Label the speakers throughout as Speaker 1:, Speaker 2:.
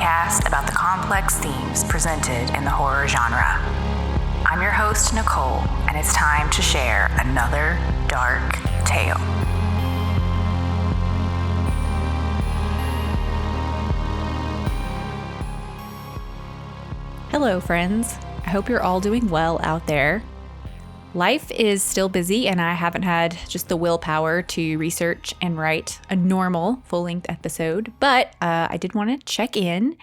Speaker 1: podcast about the complex themes presented in the horror genre. I'm your host, Nicole, and it's time to share another dark tale.
Speaker 2: Hello, friends. I hope you're all doing well out there. Life is still busy, and I haven't had just the willpower to research and write a normal full-length episode, but I did want to check in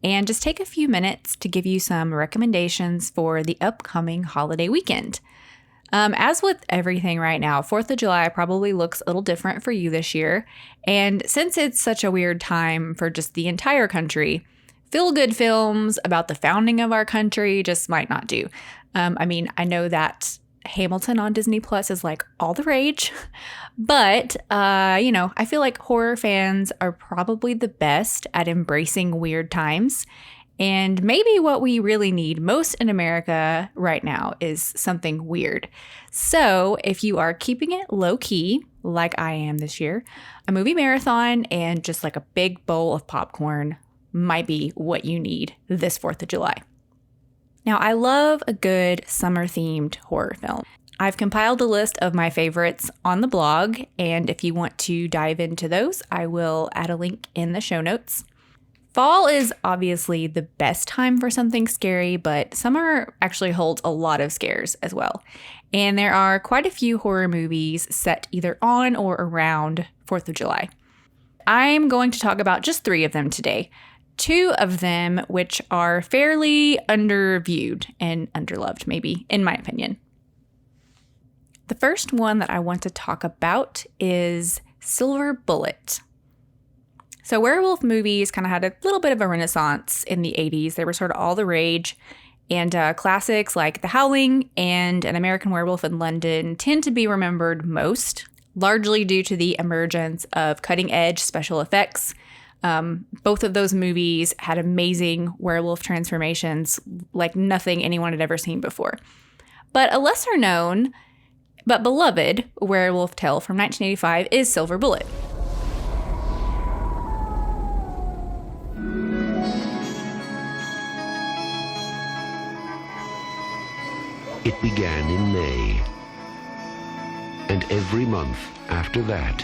Speaker 2: and just take a few minutes to give you some recommendations for the upcoming holiday weekend. As with everything right now, 4th of July probably looks a little different for you this year, and since it's such a weird time for just the entire country, feel-good films about the founding of our country just might not do. I know that Hamilton on Disney Plus is like all the rage, but, I feel like horror fans are probably the best at embracing weird times. And maybe what we really need most in America right now is something weird. So if you are keeping it low key, like I am this year, a movie marathon and just like a big bowl of popcorn might be what you need this 4th of July. Now, I love a good summer-themed horror film. I've compiled a list of my favorites on the blog, and if you want to dive into those, I will add a link in the show notes. Fall is obviously the best time for something scary, but summer actually holds a lot of scares as well. And there are quite a few horror movies set either on or around 4th of July. I'm going to talk about just 3 of them today. 2 of them which are fairly underviewed and underloved, maybe, in my opinion. The first one that I want to talk about is Silver Bullet. So werewolf movies kind of had a little bit of a renaissance in the 80s. They were sort of all the rage. And classics like The Howling and An American Werewolf in London tend to be remembered most, largely due to the emergence of cutting-edge special effects. Both of those movies had amazing werewolf transformations like nothing anyone had ever seen before. But a lesser known but beloved werewolf tale from 1985 is Silver Bullet.
Speaker 3: It began in May, and every month after that,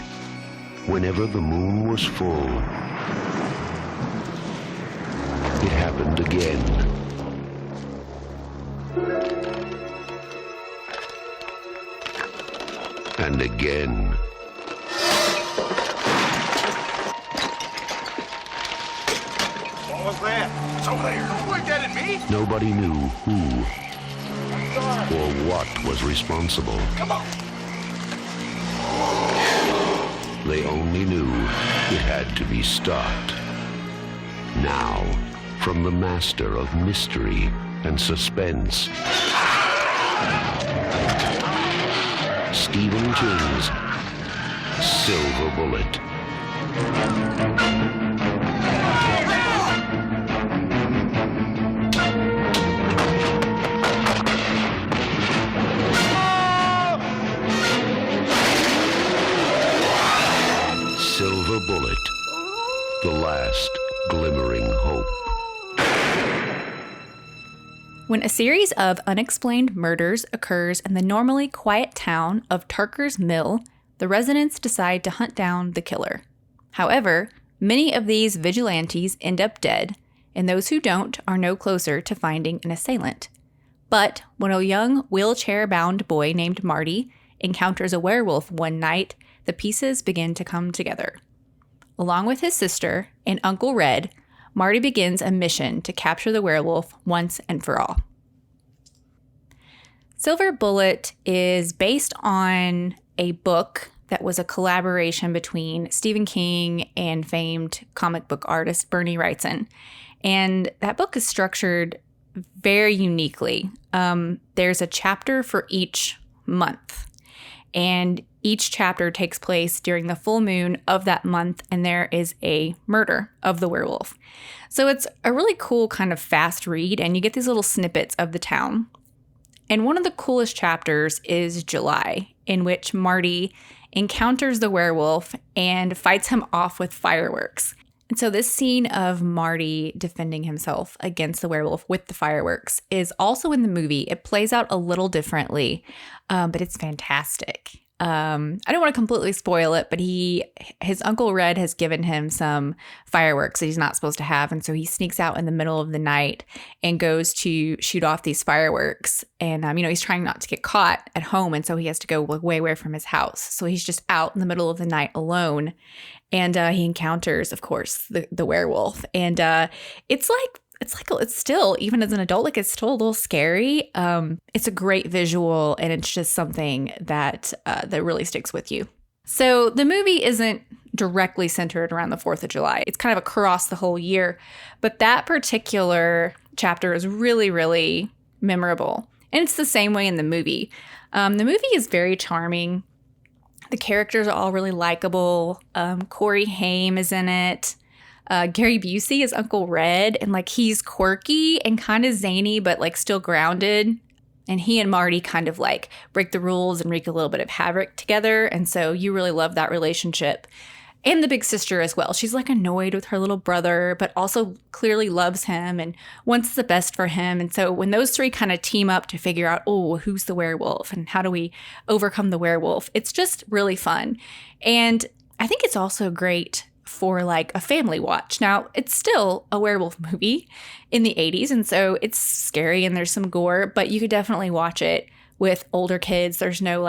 Speaker 3: whenever the moon was full, it happened again. And again.
Speaker 4: What was that? It's over there. Don't point that at me.
Speaker 3: Nobody knew who or what was responsible.
Speaker 4: Come on.
Speaker 3: They only knew it had to be stopped. Now, from the master of mystery and suspense, Stephen King's Silver Bullet. Silver Bullet, the last glimmering hope.
Speaker 2: When a series of unexplained murders occurs in the normally quiet town of Tarker's Mill, the residents decide to hunt down the killer. However, many of these vigilantes end up dead, and those who don't are no closer to finding an assailant. But when a young wheelchair-bound boy named Marty encounters a werewolf one night, the pieces begin to come together. Along with his sister and Uncle Red, Marty begins a mission to capture the werewolf once and for all. Silver Bullet is based on a book that was a collaboration between Stephen King and famed comic book artist Bernie Wrightson. And that book is structured very uniquely. There's a chapter for each month. And each chapter takes place during the full moon of that month, and there is a murder of the werewolf. So it's a really cool kind of fast read, and you get these little snippets of the town. And one of the coolest chapters is July, in which Marty encounters the werewolf and fights him off with fireworks. And so this scene of Marty defending himself against the werewolf with the fireworks is also in the movie. It plays out a little differently, but it's fantastic. I don't want to completely spoil it, but his Uncle Red has given him some fireworks that he's not supposed to have. And so he sneaks out in the middle of the night and goes to shoot off these fireworks. And, he's trying not to get caught at home. And so he has to go way away from his house. So he's just out in the middle of the night alone. And he encounters, of course, the werewolf. And it's still, even as an adult, it's still a little scary. It's a great visual, and it's just something that really sticks with you. So the movie isn't directly centered around the 4th of July. It's kind of across the whole year. But that particular chapter is really, really memorable. And it's the same way in the movie. The movie is very charming. The characters are all really likable. Corey Haim is in it. Gary Busey is Uncle Red, and he's quirky and kind of zany, but still grounded. And he and Marty kind of break the rules and wreak a little bit of havoc together. And so you really love that relationship. And the big sister as well. She's annoyed with her little brother, but also clearly loves him and wants the best for him. And so when those three kind of team up to figure out, who's the werewolf and how do we overcome the werewolf, it's just really fun. And I think it's also great for a family watch. Now, it's still a werewolf movie in the 80s, and so it's scary and there's some gore, but you could definitely watch it with older kids. There's no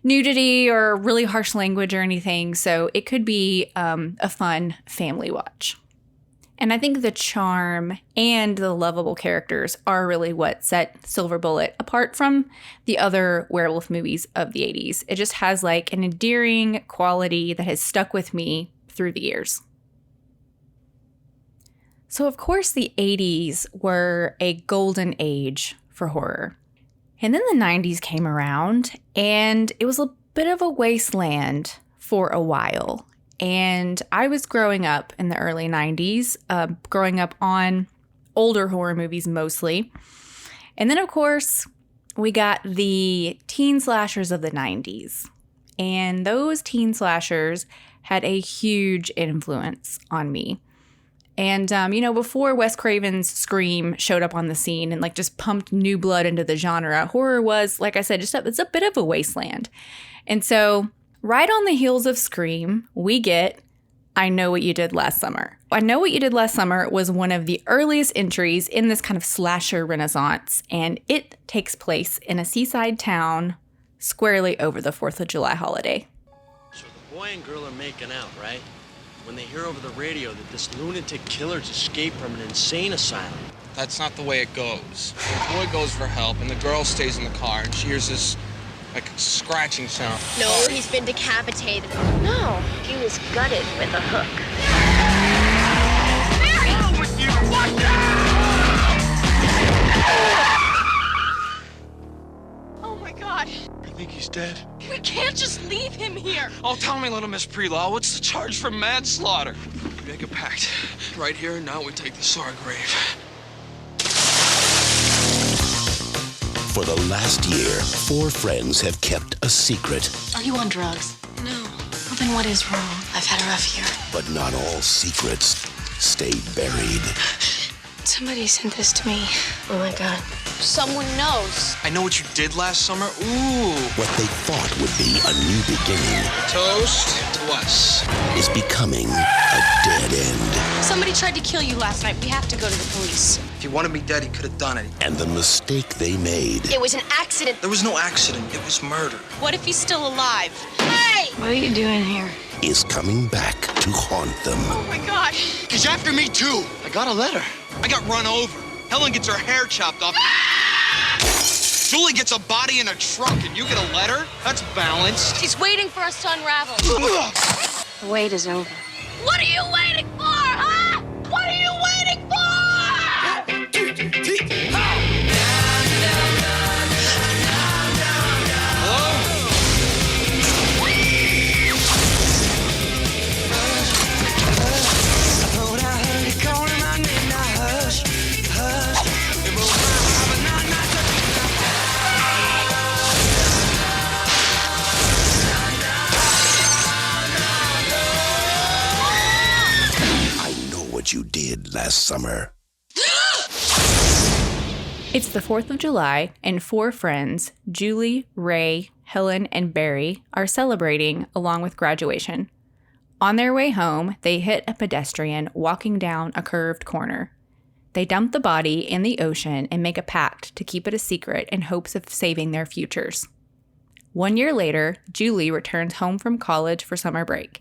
Speaker 2: nudity or really harsh language or anything, so it could be a fun family watch. And I think the charm and the lovable characters are really what set Silver Bullet apart from the other werewolf movies of the 80s. It just has an endearing quality that has stuck with me through the years. So of course the 80s were a golden age for horror. And then the 90s came around and it was a bit of a wasteland for a while. And I was growing up in the early 90s, growing up on older horror movies mostly. And then of course we got the teen slashers of the 90s. And those teen slashers had a huge influence on me. And, before Wes Craven's Scream showed up on the scene and just pumped new blood into the genre, horror was, like I said, it's a bit of a wasteland. And so right on the heels of Scream, we get I Know What You Did Last Summer. I Know What You Did Last Summer was one of the earliest entries in this kind of slasher renaissance. And it takes place in a seaside town squarely over the 4th of July holiday.
Speaker 5: So the boy and girl are making out, right? When they hear over the radio that this lunatic killer's escaped from an insane asylum.
Speaker 6: That's not the way it goes. The boy goes for help, and the girl stays in the car, and she hears this, scratching sound.
Speaker 7: No, he's been decapitated. No, he was gutted with a hook.
Speaker 4: What's wrong with you? Watch out!
Speaker 7: Oh my God.
Speaker 6: You think he's dead?
Speaker 7: We can't just leave him here.
Speaker 6: Oh, tell me, little Miss Prelaw, what's the charge for manslaughter? We make a pact. Right here and now we take this to our grave.
Speaker 8: For the last year, 4 friends have kept a secret.
Speaker 9: Are you on drugs?
Speaker 7: No.
Speaker 9: Well, then what is wrong? I've had a rough year.
Speaker 8: But not all secrets stay buried.
Speaker 9: Somebody sent this to me.
Speaker 7: Oh my God. Someone knows.
Speaker 6: I know what you did last summer. Ooh.
Speaker 8: What they thought would be a new beginning
Speaker 6: Toast to us.
Speaker 8: is becoming a dead end.
Speaker 7: Somebody tried to kill you last night. We have to go to the police.
Speaker 6: If he wanted me dead, he could have done it.
Speaker 8: And the mistake they made
Speaker 7: It was an accident.
Speaker 6: There was no accident. It was murder.
Speaker 7: What if he's still alive? Hey!
Speaker 9: What are you doing here?
Speaker 8: is coming back to haunt them.
Speaker 7: Oh my God.
Speaker 6: He's after me, too. I got a letter. I got run over. Helen gets her hair chopped off. Julie gets a body in a truck, and you get a letter? That's balanced.
Speaker 7: He's waiting for us to unravel.
Speaker 9: The wait is over.
Speaker 7: What are you waiting for, huh? What are you waiting for?
Speaker 8: did last summer.
Speaker 2: It's the 4th of July, and 4 friends, Julie, Ray, Helen, and Barry, are celebrating along with graduation. On their way home, they hit a pedestrian walking down a curved corner. They dump the body in the ocean and make a pact to keep it a secret in hopes of saving their futures. 1 year later, Julie returns home from college for summer break.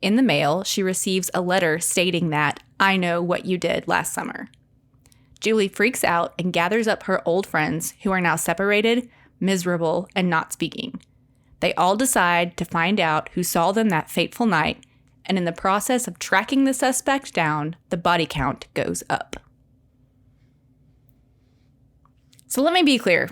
Speaker 2: In the mail, she receives a letter stating that, "I know what you did last summer." Julie freaks out and gathers up her old friends who are now separated, miserable, and not speaking. They all decide to find out who saw them that fateful night, and in the process of tracking the suspect down, the body count goes up. So let me be clear.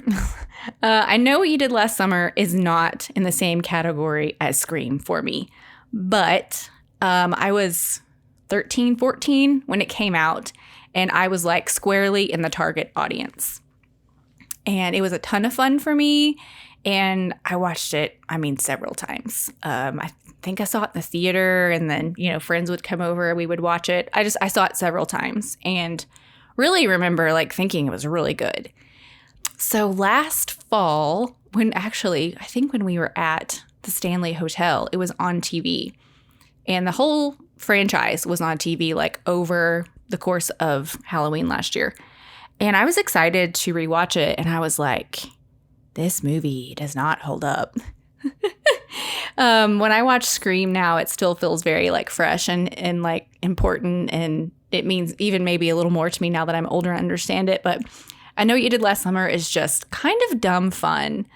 Speaker 2: I Know What You Did Last Summer is not in the same category as Scream for me, but I was 13, 14 when it came out, and I was like squarely in the target audience. And it was a ton of fun for me, and I watched it, several times. I think I saw it in the theater, and then, friends would come over, we would watch it. I saw it several times, and really remember thinking it was really good. So last fall, I think when we were at the Stanley Hotel, it was on TV. And the whole franchise was on TV over the course of Halloween last year. And I was excited to rewatch it. And I was like, this movie does not hold up. When I watch Scream now, it still feels very fresh and important. And it means even maybe a little more to me now that I'm older and understand it. But I Know What You Did Last Summer is just kind of dumb fun.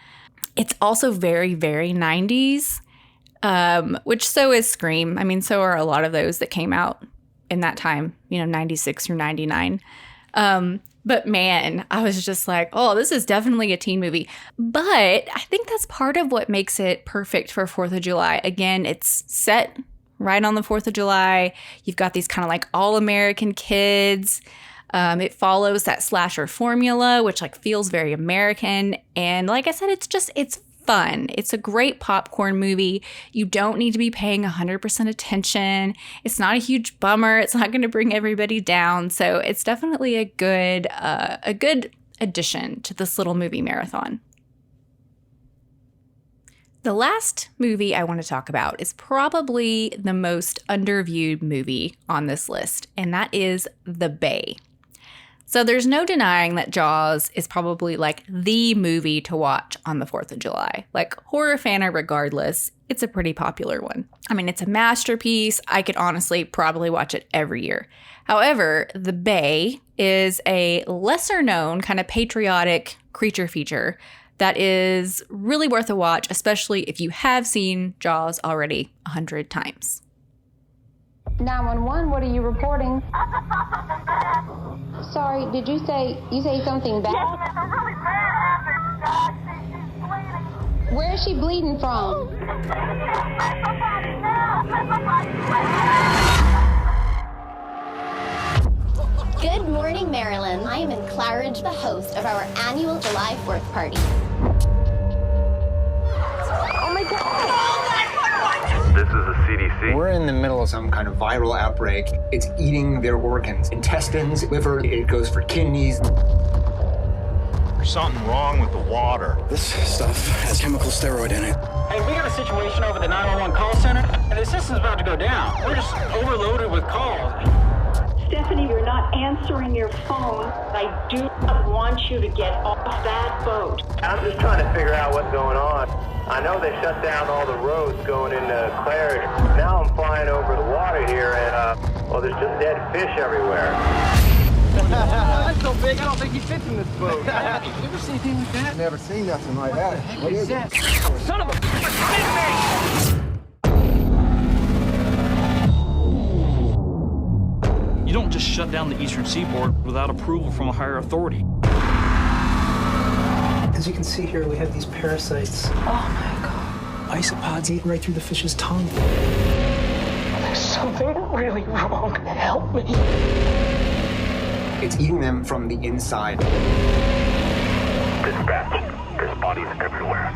Speaker 2: It's also very, very 90s, which so is Scream. So are a lot of those that came out in that time, 96 through 99. But man, I was just like, oh, this is definitely a teen movie. But I think that's part of what makes it perfect for 4th of July. Again, it's set right on the 4th of July. You've got these kind of all-American kids. It follows that slasher formula, which feels very American. And like I said, it's fun. It's a great popcorn movie. You don't need to be paying 100% attention. It's not a huge bummer. It's not going to bring everybody down. So it's definitely a good addition to this little movie marathon. The last movie I want to talk about is probably the most underviewed movie on this list, and that is The Bay. So there's no denying that Jaws is probably the movie to watch on the 4th of July. Horror fan or regardless, it's a pretty popular one. It's a masterpiece. I could honestly probably watch it every year. However, The Bay is a lesser known kind of patriotic creature feature that is really worth a watch, especially if you have seen Jaws already 100 times.
Speaker 10: 911, what are you reporting? Sorry, did you say something bad?
Speaker 11: Yes, it's a really bad happened. She's bleeding.
Speaker 10: Where is she bleeding from?
Speaker 7: Good morning, Maryland. I am in Claridge, the host of our annual July 4th party.
Speaker 11: Oh my God.
Speaker 12: This is the CDC.
Speaker 13: We're in the middle of some kind of viral outbreak. It's eating their organs, intestines, liver, it goes for kidneys.
Speaker 4: There's something wrong with the water.
Speaker 14: This stuff has chemical steroid in it.
Speaker 15: Hey, we got a situation over the 911 call center, and the system's about to go down. We're just overloaded with calls.
Speaker 16: Stephanie, you're not answering your phone. I do not want you to get off that boat.
Speaker 12: I'm just trying to figure out what's going on. I know they shut down all the roads going into Claridge. Now I'm flying over the water here, and, there's just dead fish everywhere.
Speaker 15: That's so big, I don't think he fits in this boat. You ever seen anything like that?
Speaker 14: Never seen nothing like that.
Speaker 15: What is that? Son of a...
Speaker 17: You don't just shut down the Eastern Seaboard without approval from a higher authority.
Speaker 18: As you can see here, we have these parasites.
Speaker 9: Oh my God.
Speaker 18: Isopods eating right through the fish's tongue.
Speaker 16: There's something really wrong. Help me.
Speaker 13: It's eating them from the inside.
Speaker 12: Dispatch. There's bodies everywhere.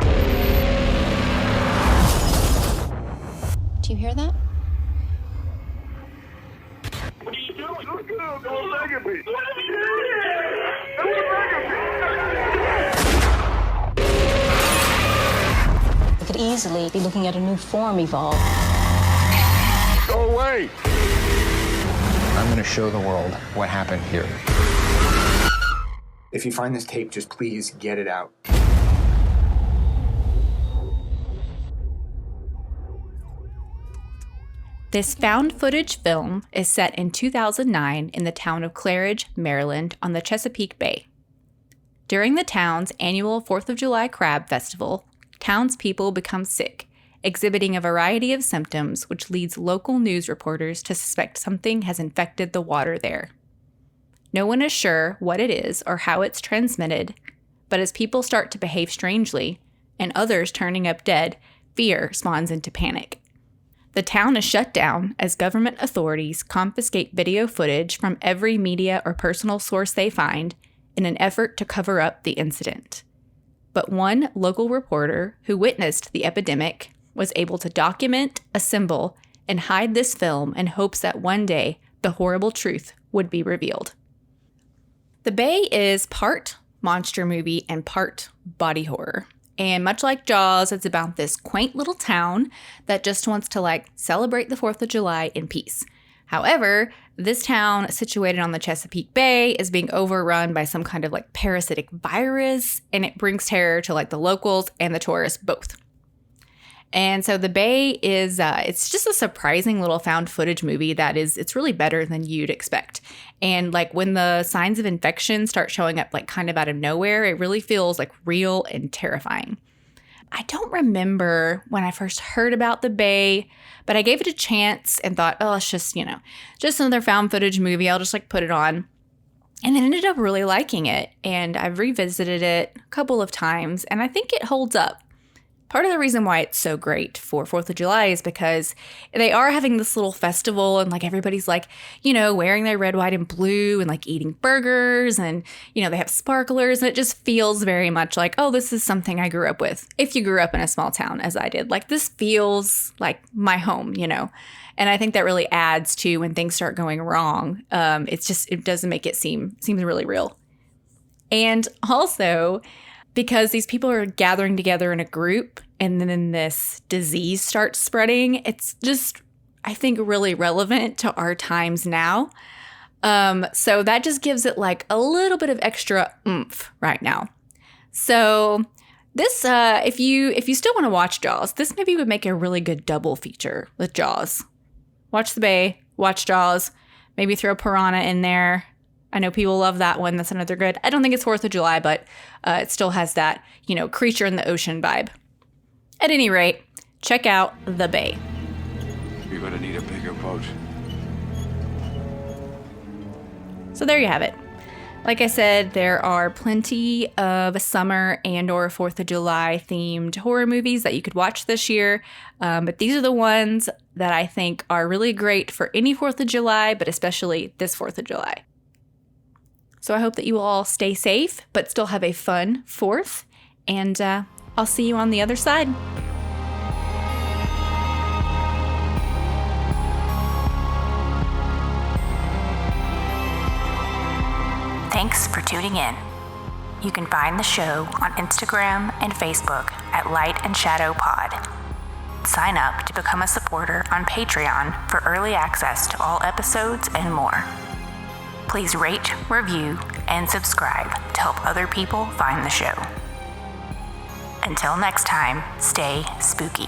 Speaker 7: Do you hear that?
Speaker 11: What are you doing? Don't look at me.
Speaker 19: We could easily be looking at a new form evolve.
Speaker 11: Go away.
Speaker 13: I'm going to show the world what happened here. If you find this tape, just please get it out.
Speaker 2: This found footage film is set in 2009 in the town of Claridge, Maryland, on the Chesapeake Bay. During the town's annual 4th of July Crab Festival, townspeople become sick, exhibiting a variety of symptoms, which leads local news reporters to suspect something has infected the water there. No one is sure what it is or how it's transmitted, but as people start to behave strangely, and others turning up dead, fear spawns into panic. The town is shut down as government authorities confiscate video footage from every media or personal source they find in an effort to cover up the incident. But one local reporter who witnessed the epidemic was able to document, assemble, and hide this film in hopes that one day the horrible truth would be revealed. The Bay is part monster movie and part body horror. And much like Jaws, it's about this quaint little town that just wants to celebrate the 4th of July in peace. However, this town situated on the Chesapeake Bay is being overrun by some kind of parasitic virus, and it brings terror to the locals and the tourists both. And so The Bay is, it's just a surprising little found footage movie it's really better than you'd expect. And when the signs of infection start showing up kind of out of nowhere, it really feels real and terrifying. I don't remember when I first heard about The Bay, but I gave it a chance and thought, oh, it's just another found footage movie. I'll just put it on. And then ended up really liking it. And I've revisited it a couple of times, and I think it holds up. Part of the reason why it's so great for 4th of July is because they are having this little festival and everybody's wearing their red, white, and blue and eating burgers and, they have sparklers, and it just feels very much oh, this is something I grew up with. If you grew up in a small town as I did, this feels like my home, And I think that really adds to when things start going wrong. It doesn't make it seems really real. And also, because these people are gathering together in a group and then this disease starts spreading, it's just, I think, really relevant to our times now. So that just gives it a little bit of extra oomph right now. So this, if you still want to watch Jaws, this maybe would make a really good double feature with Jaws. Watch The Bay, watch Jaws, maybe throw Piranha in there. I know people love that one. That's another good. I don't think it's 4th of July, but it still has that, creature in the ocean vibe. At any rate, check out The Bay.
Speaker 11: You're gonna need a bigger boat.
Speaker 2: So there you have it. Like I said, there are plenty of summer and or 4th of July themed horror movies that you could watch this year. But these are the ones that I think are really great for any 4th of July, but especially this 4th of July. So I hope that you will all stay safe, but still have a fun 4th. And I'll see you on the other side.
Speaker 1: Thanks for tuning in. You can find the show on Instagram and Facebook at Light and Shadow Pod. Sign up to become a supporter on Patreon for early access to all episodes and more. Please rate, review, and subscribe to help other people find the show. Until next time, stay spooky.